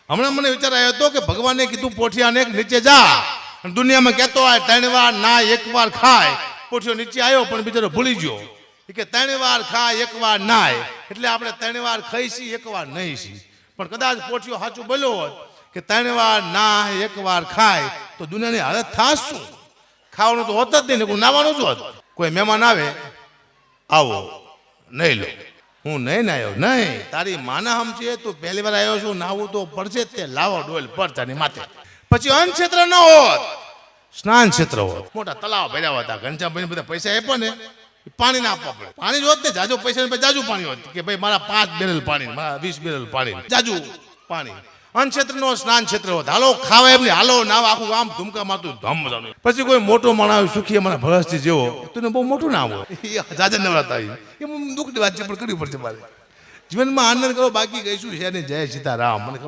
હમણાં મને વિચાર આવ્યો હતો કે ભગવાને કીધું પોઠિયાને નીચે જા, દુનિયામાં કહેતો હોય 3 વાર ના 1 વાર ખાય. પોઠિયો નીચે આવ્યો પણ બિચારો ભૂલી ગયો કે 3 વાર ખાય 1 વાર નાય, એટલે આપણે 3 વાર ખાઈશી 1 વાર નહીં છી. પણ કદાચ પોઠિયો સાચું બોલ્યો હોત કે 3 વાર ના 1 વાર ખાય તો દુનિયાની હાલત થાસ શું? ખાવાનું તો હોત જ નહીં ને, કોઈ નાવાનું જ હોત. કોઈ મહેમાન આવે, આવો નહીં લો, હું નહીં નાયો. નહીં, તારી માના સમજે, તું પહેલી વાર આવ્યો છું, નાવું તો પડશે જ. તે લાવો ડોલ પડતાની માથે. પછી અન્ન ક્ષેત્ર ન હોત, સ્નાન ક્ષેત્ર હોત. મોટા તલાવ ભર્યા હતા, ઘનશ્યામભાઈ બધા પૈસા આપ્યા ને, પાણી ના આપવા પડે. પાણી જ હોત ને, જાજુ પૈસા જાજુ પાણી હોત કે ભાઈ મારા 5 બેરલ પાણી, મારા 20 બેરલ પાણી, જાજુ પાણી. અન્ન ક્ષેત્ર નો સ્નાન ક્ષેત્ર હોત. હાલો ખાવા એમ નહીં, હાલો નાવ, આખું આમ ધુમકા મારતું ધમ મજાનું. પછી કોઈ મોટો માણસ સુખી અમારા ભરસથી જેવો, તને બહુ મોટું નામ હોય, જાજા નવરાતા એ દુઃખની વાત છે પણ કરવી પડશે મારે. જીવનમાં આનંદ કરો, બાકી કહીશું છે ને. જય સીતારામ. મને